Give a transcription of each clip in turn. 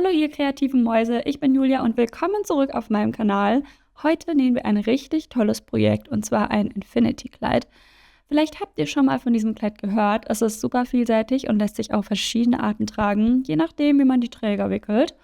Hallo ihr kreativen Mäuse, ich bin Julia und willkommen zurück auf meinem Kanal. Heute nehmen wir ein richtig tolles Projekt und zwar ein Infinity-Kleid. Vielleicht habt ihr schon mal von diesem Kleid gehört. Es ist super vielseitig und lässt sich auf verschiedene Arten tragen, je nachdem wie man die Träger wickelt.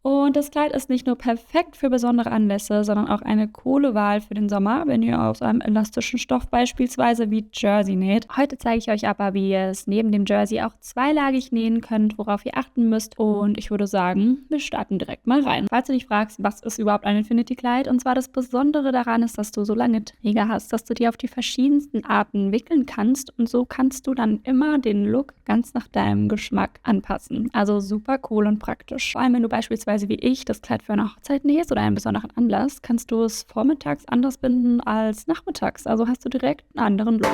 Und das Kleid ist nicht nur perfekt für besondere Anlässe, sondern auch eine coole Wahl für den Sommer, wenn ihr aus einem elastischen Stoff beispielsweise wie Jersey näht. Heute zeige ich euch aber, wie ihr es neben dem Jersey auch zweilagig nähen könnt, worauf ihr achten müsst. Und ich würde sagen, wir starten direkt mal rein. Falls du dich fragst, was ist überhaupt ein Infinity-Kleid? Und zwar das Besondere daran ist, dass du so lange Träger hast, dass du die auf die verschiedensten Arten wickeln kannst. Und so kannst du dann immer den Look ganz nach deinem Geschmack anpassen. Also super cool und praktisch. Vor allem, wenn du beispielsweise wie ich das Kleid für eine Hochzeit nähst oder einen besonderen Anlass, kannst du es vormittags anders binden als nachmittags. Also hast du direkt einen anderen Look.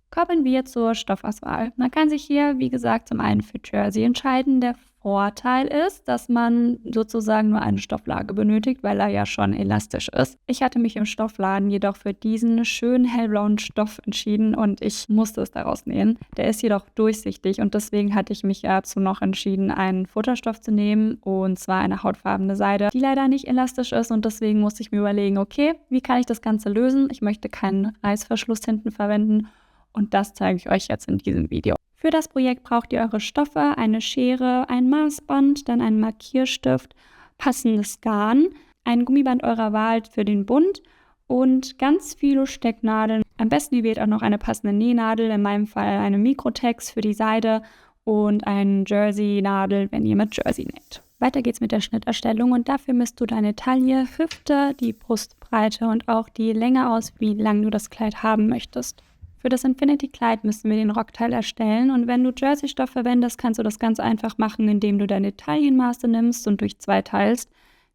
Kommen wir zur Stoffauswahl. Man kann sich hier, wie gesagt, zum einen für Jersey entscheiden. Der Vorteil ist, dass man sozusagen nur eine Stofflage benötigt, weil er ja schon elastisch ist. Ich hatte mich im Stoffladen jedoch für diesen schönen hellblauen Stoff entschieden und ich musste es daraus nähen. Der ist jedoch durchsichtig und deswegen hatte ich mich dazu noch entschieden, einen Futterstoff zu nehmen und zwar eine hautfarbene Seide, die leider nicht elastisch ist und deswegen musste ich mir überlegen, okay, wie kann ich das Ganze lösen? Ich möchte keinen Reißverschluss hinten verwenden. Und das zeige ich euch jetzt in diesem Video. Für das Projekt braucht ihr eure Stoffe, eine Schere, ein Maßband, dann einen Markierstift, passendes Garn, ein Gummiband eurer Wahl für den Bund und ganz viele Stecknadeln. Am besten ihr wählt auch noch eine passende Nähnadel, in meinem Fall eine Mikrotex für die Seide und eine Jersey-Nadel, wenn ihr mit Jersey näht. Weiter geht's mit der Schnitterstellung und dafür misst du deine Taille, Hüfte, die Brustbreite und auch die Länge aus, wie lang du das Kleid haben möchtest. Für das Infinity-Kleid müssen wir den Rockteil erstellen und wenn du Jersey-Stoff verwendest, kannst du das ganz einfach machen, indem du deine Taillenmaße nimmst und durch 2 teilst.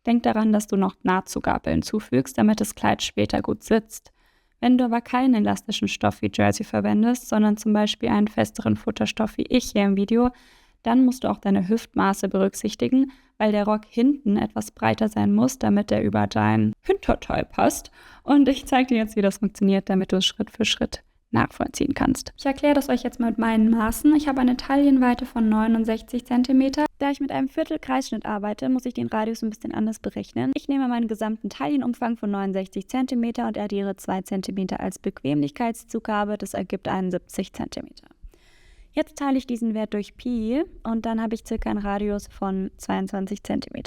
Denk daran, dass du noch Nahtzugabe hinzufügst, damit das Kleid später gut sitzt. Wenn du aber keinen elastischen Stoff wie Jersey verwendest, sondern zum Beispiel einen festeren Futterstoff wie ich hier im Video, dann musst du auch deine Hüftmaße berücksichtigen, weil der Rock hinten etwas breiter sein muss, damit er über dein Hinterteil passt. Und ich zeige dir jetzt, wie das funktioniert, damit du es Schritt für Schritt nachvollziehen kannst. Ich erkläre das euch jetzt mal mit meinen Maßen. Ich habe eine Taillenweite von 69 cm. Da ich mit einem Viertel-Kreisschnitt arbeite, muss ich den Radius ein bisschen anders berechnen. Ich nehme meinen gesamten Taillenumfang von 69 cm und addiere 2 cm als Bequemlichkeitszugabe. Das ergibt 71 cm. Jetzt teile ich diesen Wert durch Pi und dann habe ich ca. einen Radius von 22 cm.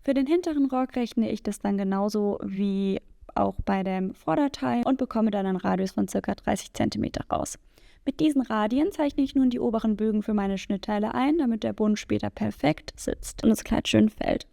Für den hinteren Rock rechne ich das dann genauso wie auch bei dem Vorderteil und bekomme dann einen Radius von ca. 30 cm raus. Mit diesen Radien zeichne ich nun die oberen Bögen für meine Schnittteile ein, damit der Bund später perfekt sitzt und das Kleid schön fällt.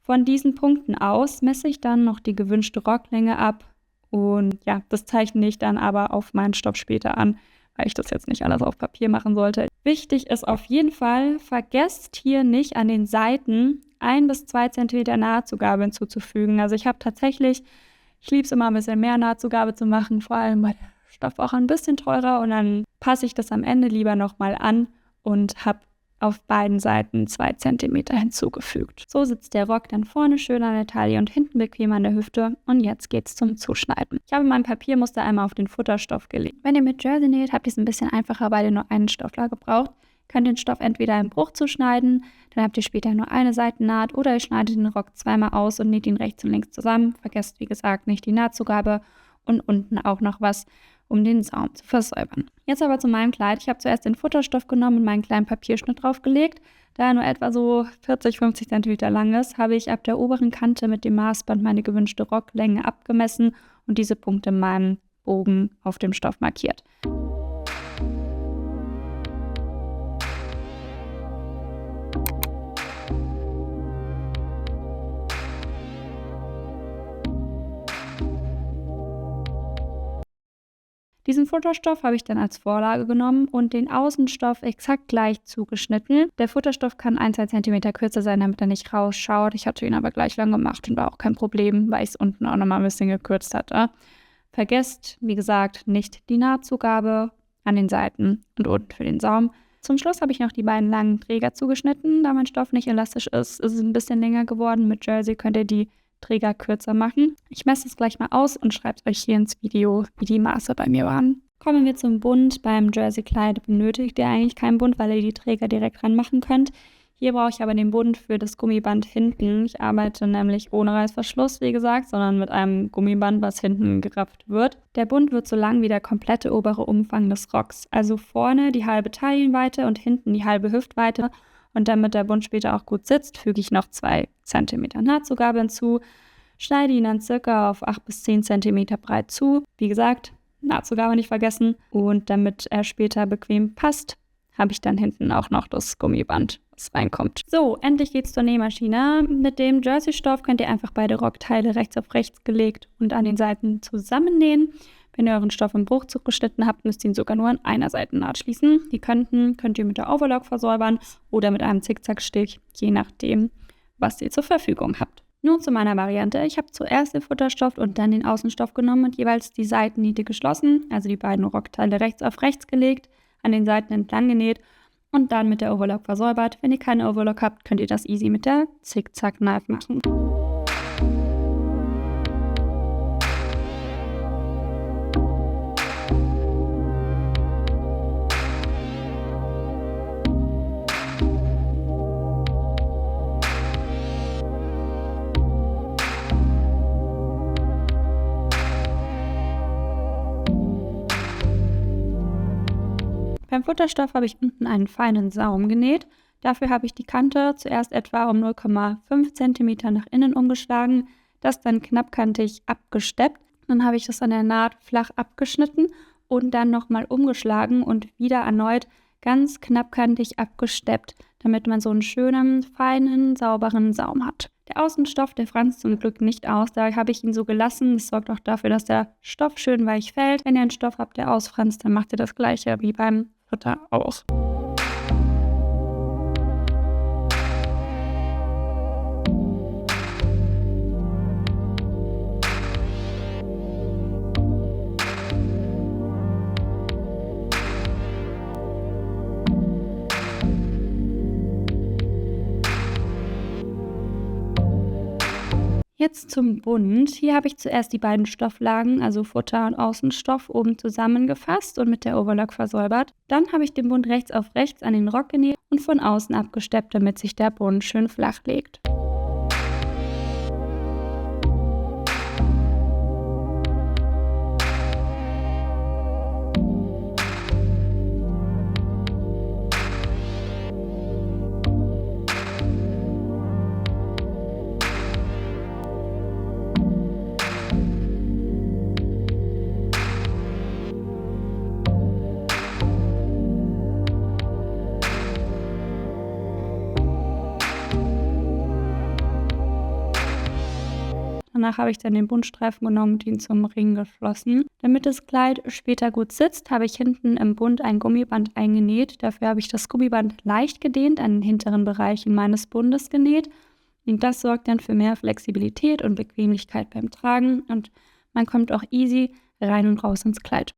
Von diesen Punkten aus messe ich dann noch die gewünschte Rocklänge ab und ja, das zeichne ich dann aber auf meinen Stoff später an, weil ich das jetzt nicht alles auf Papier machen sollte. Wichtig ist auf jeden Fall, vergesst hier nicht an den Seiten 1 bis 2 cm Nahtzugabe hinzuzufügen. Also ich liebe es immer ein bisschen mehr Nahtzugabe zu machen, vor allem weil der Stoff auch ein bisschen teurer und dann passe ich das am Ende lieber nochmal an und habe auf beiden Seiten 2 cm hinzugefügt. So sitzt der Rock dann vorne schön an der Taille und hinten bequem an der Hüfte und jetzt geht's zum Zuschneiden. Ich habe mein Papiermuster einmal auf den Futterstoff gelegt. Wenn ihr mit Jersey näht, habt ihr es ein bisschen einfacher, weil ihr nur eine Stofflage braucht. Könnt den Stoff entweder im Bruch zuschneiden, dann habt ihr später nur eine Seitennaht oder ihr schneidet den Rock zweimal aus und näht ihn rechts und links zusammen. Vergesst, wie gesagt, nicht die Nahtzugabe und unten auch noch was, um den Saum zu versäubern. Jetzt aber zu meinem Kleid. Ich habe zuerst den Futterstoff genommen und meinen kleinen Papierschnitt draufgelegt. Da er nur etwa so 40-50 cm lang ist, habe ich ab der oberen Kante mit dem Maßband meine gewünschte Rocklänge abgemessen und diese Punkte in meinem Bogen auf dem Stoff markiert. Diesen Futterstoff habe ich dann als Vorlage genommen und den Außenstoff exakt gleich zugeschnitten. Der Futterstoff kann 1-2 cm kürzer sein, damit er nicht rausschaut. Ich hatte ihn aber gleich lang gemacht und war auch kein Problem, weil ich es unten auch nochmal ein bisschen gekürzt hatte. Vergesst, wie gesagt, nicht die Nahtzugabe an den Seiten und unten für den Saum. Zum Schluss habe ich noch die beiden langen Träger zugeschnitten. Da mein Stoff nicht elastisch ist, ist es ein bisschen länger geworden. Mit Jersey könnt ihr die Träger kürzer machen. Ich messe es gleich mal aus und schreibe euch hier ins Video, wie die Maße bei mir waren. Kommen wir zum Bund. Beim Jersey-Kleid benötigt ihr eigentlich keinen Bund, weil ihr die Träger direkt ranmachen könnt. Hier brauche ich aber den Bund für das Gummiband hinten. Ich arbeite nämlich ohne Reißverschluss, wie gesagt, sondern mit einem Gummiband, was hinten gerafft wird. Der Bund wird so lang wie der komplette obere Umfang des Rocks. Also vorne die halbe Taillenweite und hinten die halbe Hüftweite. Und damit der Bund später auch gut sitzt, füge ich noch 2 cm Nahtzugabe hinzu, schneide ihn dann circa auf 8 bis 10 cm breit zu. Wie gesagt, Nahtzugabe nicht vergessen. Und damit er später bequem passt, habe ich dann hinten auch noch das Gummiband, was reinkommt. So, endlich geht's zur Nähmaschine. Mit dem Jersey-Stoff könnt ihr einfach beide Rockteile rechts auf rechts gelegt und an den Seiten zusammennähen. Wenn ihr euren Stoff im Bruchzug geschnitten habt, müsst ihr ihn sogar nur an einer Seitennaht schließen. Die Kanten könnt ihr mit der Overlock versäubern oder mit einem Zickzackstich, je nachdem, was ihr zur Verfügung habt. Nun zu meiner Variante. Ich habe zuerst den Futterstoff und dann den Außenstoff genommen und jeweils die Seitenniete geschlossen, also die beiden Rockteile rechts auf rechts gelegt, an den Seiten entlang genäht und dann mit der Overlock versäubert. Wenn ihr keine Overlock habt, könnt ihr das easy mit der Zickzack-Knife machen. Beim Futterstoff habe ich unten einen feinen Saum genäht. Dafür habe ich die Kante zuerst etwa um 0,5 cm nach innen umgeschlagen, das dann knappkantig abgesteppt. Dann habe ich das an der Naht flach abgeschnitten und dann nochmal umgeschlagen und wieder erneut ganz knappkantig abgesteppt, damit man so einen schönen, feinen, sauberen Saum hat. Der Außenstoff, der franzt zum Glück nicht aus, da habe ich ihn so gelassen. Das sorgt auch dafür, dass der Stoff schön weich fällt. Wenn ihr einen Stoff habt, der ausfranst, dann macht ihr das gleiche wie beim Futter auch. Jetzt zum Bund. Hier habe ich zuerst die beiden Stofflagen, also Futter und Außenstoff, oben zusammengefasst und mit der Overlock versäubert. Dann habe ich den Bund rechts auf rechts an den Rock genäht und von außen abgesteppt, damit sich der Bund schön flach legt. Danach habe ich dann den Bundstreifen genommen und ihn zum Ring geschlossen. Damit das Kleid später gut sitzt, habe ich hinten im Bund ein Gummiband eingenäht. Dafür habe ich das Gummiband leicht gedehnt, an den hinteren Bereichen meines Bundes genäht. Und das sorgt dann für mehr Flexibilität und Bequemlichkeit beim Tragen und man kommt auch easy rein und raus ins Kleid.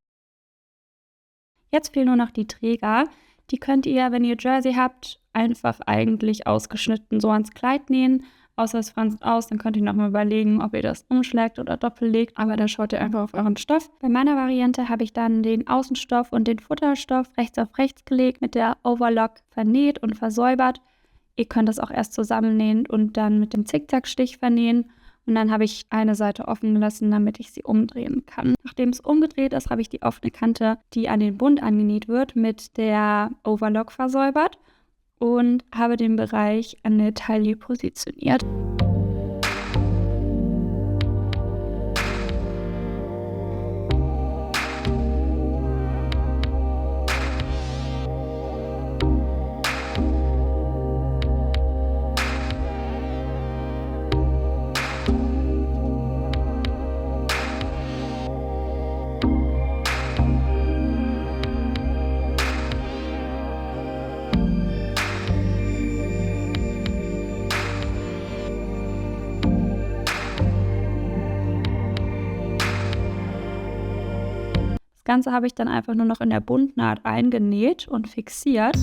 Jetzt fehlen nur noch die Träger. Die könnt ihr, wenn ihr Jersey habt, einfach eigentlich ausgeschnitten so ans Kleid nähen. Außer es franzt aus, dann könnt ihr nochmal überlegen, ob ihr das umschlägt oder doppellegt. Aber da schaut ihr einfach auf euren Stoff. Bei meiner Variante habe ich dann den Außenstoff und den Futterstoff rechts auf rechts gelegt, mit der Overlock vernäht und versäubert. Ihr könnt das auch erst zusammennähen und dann mit dem Zickzackstich vernähen. Und dann habe ich eine Seite offen gelassen, damit ich sie umdrehen kann. Nachdem es umgedreht ist, habe ich die offene Kante, die an den Bund angenäht wird, mit der Overlock versäubert und habe den Bereich an der Taille positioniert. Das Ganze habe ich dann einfach nur noch in der Bundnaht eingenäht und fixiert.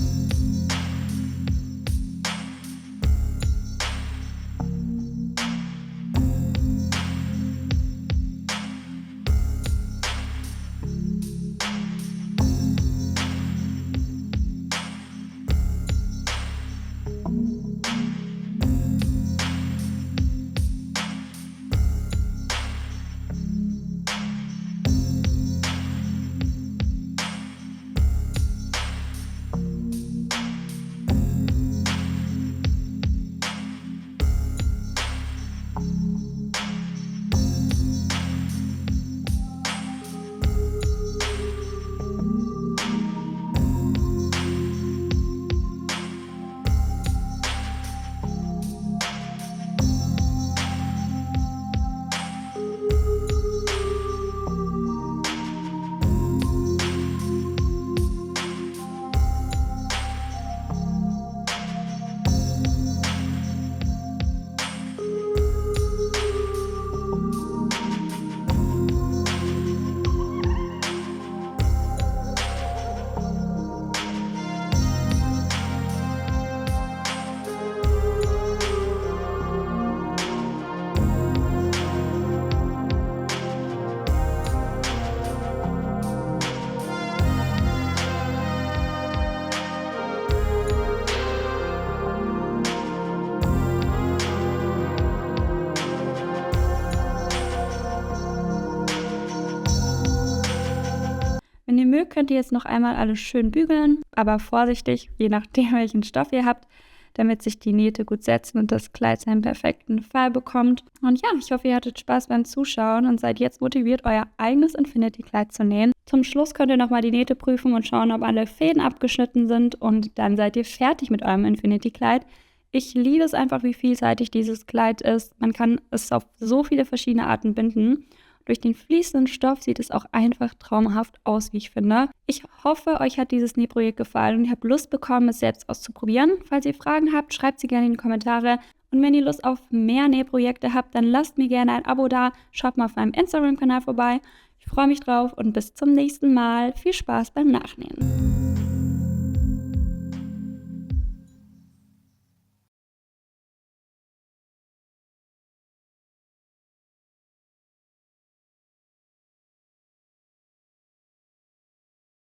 könnt ihr jetzt noch einmal alles schön bügeln, aber vorsichtig, je nachdem welchen Stoff ihr habt, damit sich die Nähte gut setzen und das Kleid seinen perfekten Fall bekommt. Und ja, ich hoffe, ihr hattet Spaß beim Zuschauen und seid jetzt motiviert, euer eigenes Infinity-Kleid zu nähen. Zum Schluss könnt ihr nochmal die Nähte prüfen und schauen, ob alle Fäden abgeschnitten sind und dann seid ihr fertig mit eurem Infinity-Kleid. Ich liebe es einfach, wie vielseitig dieses Kleid ist. Man kann es auf so viele verschiedene Arten binden. Durch den fließenden Stoff sieht es auch einfach traumhaft aus, wie ich finde. Ich hoffe, euch hat dieses Nähprojekt gefallen und ihr habt Lust bekommen, es selbst auszuprobieren. Falls ihr Fragen habt, schreibt sie gerne in die Kommentare. Und wenn ihr Lust auf mehr Nähprojekte habt, dann lasst mir gerne ein Abo da. Schaut mal auf meinem Instagram-Kanal vorbei. Ich freue mich drauf und bis zum nächsten Mal. Viel Spaß beim Nachnähen.